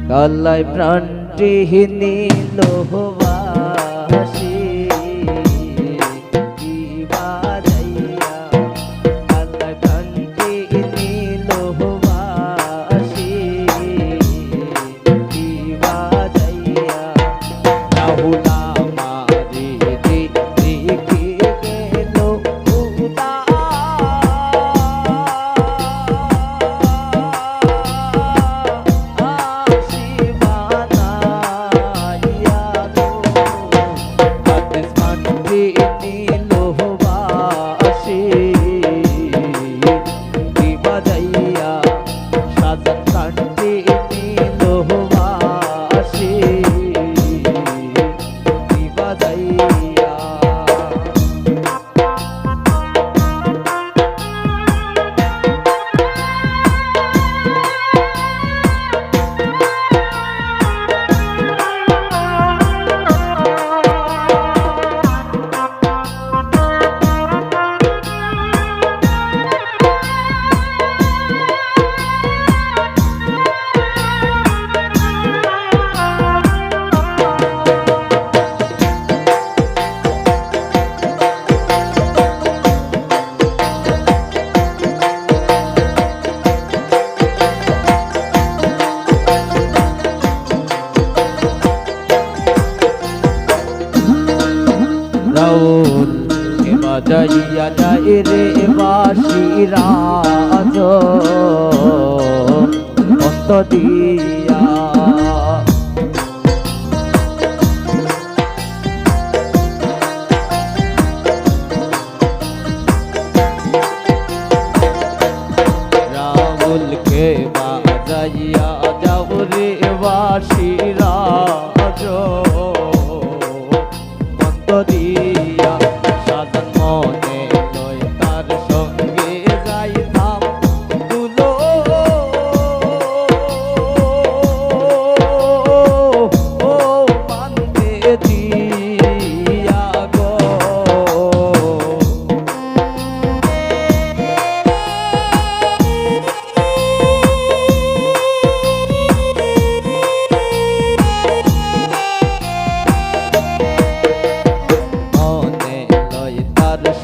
কালাই প্রাণটি নিল বাসি কি বাজাইয়া কালাই প্রাণটি নিল বাসি কি বাজাইয়া রাহুলা মারি দেখি গেল উদা রাউল কে বাজাইয়া যায় রে বাঁশি রাজ অন্ত দিয়া রাউল কে বাজাইয়া যাও রে বাঁশি রাজ দিয়া সাজান মনে লয় তার সঙ্গে যাইতাম দুলো ও মানতে দিয়া গো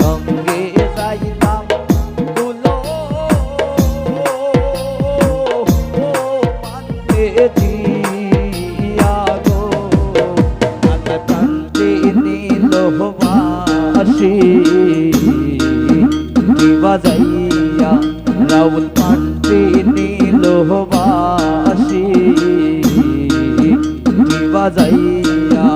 সঙ্গে যাইতাম দুলো মানতে দিয়া গো আল্লাহ কান্তি নিল বাসি কি বাজাইয়া রাউল কান্তি নিল বাসি কি বাজাইয়া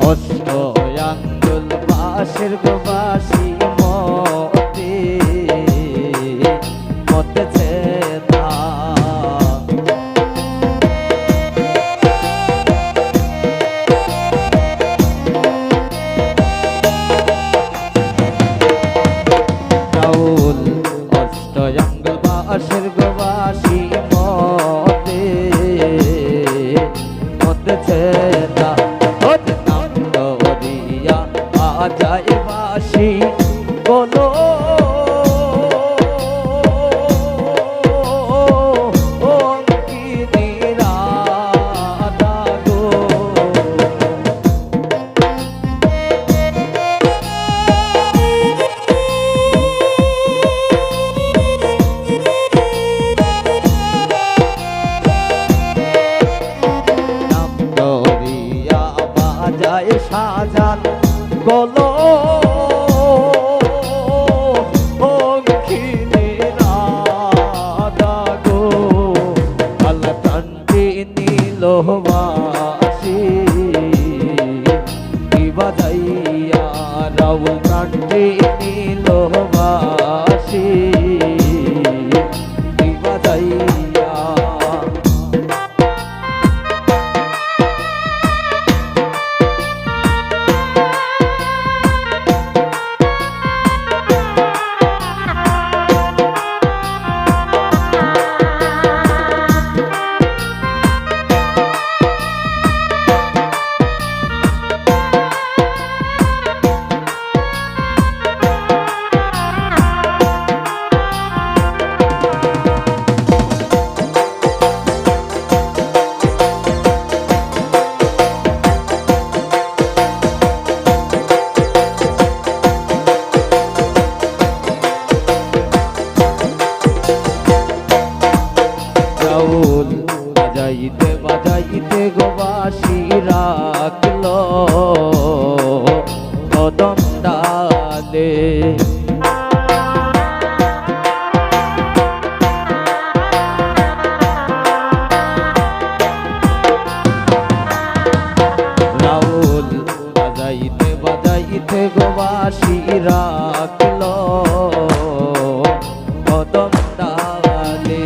অষ্টয়াঙ্গুল বাঁশের বাঁশি মতে মতেছে রাউল অষ্টয়াঙ্গুল বাঁশের বাঁশি মতে মতেছে যায় বাঁশি বলো বাসি কি বাজাইয়া রাউল প্রাণটি নীল বাসি কি বাজাইয়া রাউল বাজাইতে বাজাইতে গোবাসি রাখল কদম ডালে রাউল বাজাইতে বাজাইতে গোবাসি রাখল কদম ডালে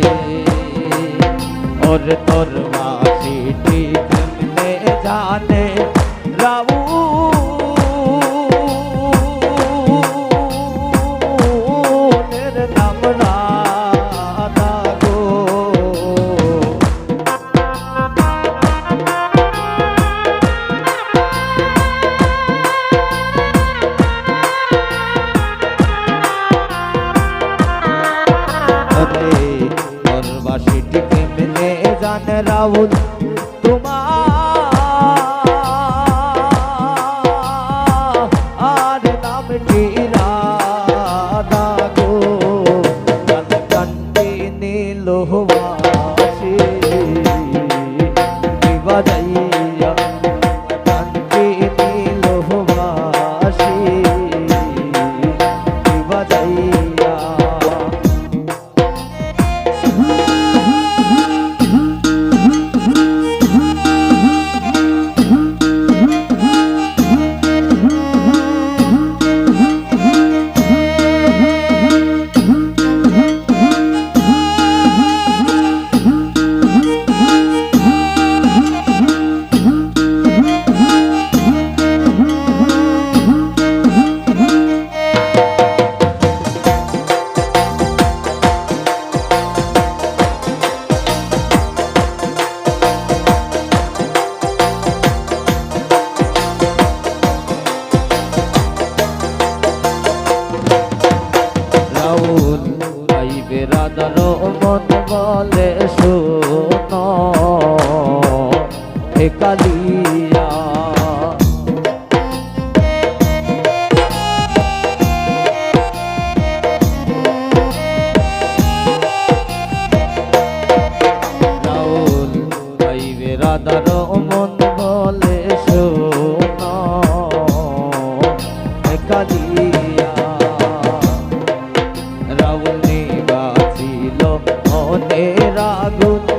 और तोरवासी ठीक में जाने रावूर नाम राधा गो तोरवासी ठीक जान राउल तुम्हार नाम राधा गो कंठी नीलवासी बजाइया कंठी नीलवासी बजाइया রাধার মন বলে শোনো হে কালিয়া রাউল গাইবে রাধার মন বলে শোনো হে কালিয়া রাউল तेरा गुण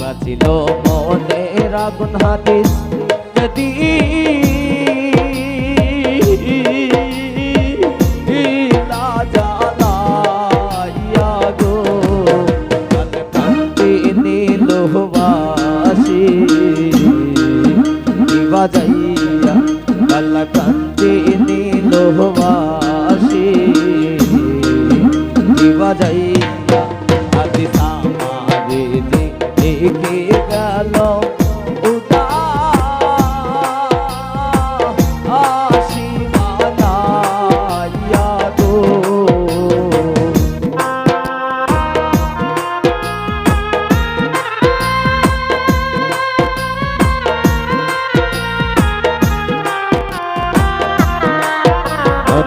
বাঁচিল মনের আগুন হাদিস যদি জ্বালাইয়া গো কান্তি নীলবাসি বাজাইয়া কান্তি নীলবাসি বাজাইয়া আদি সামারে দেখে গেল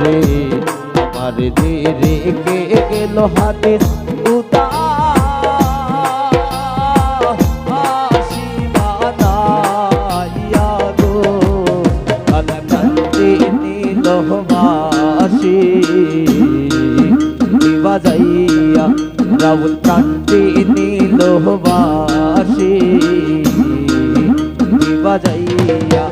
রে আমার যে রেখে গেল হাদিস উদা বাজাইয়া রাউল কান্তি নীল বাসি বাজাইয়া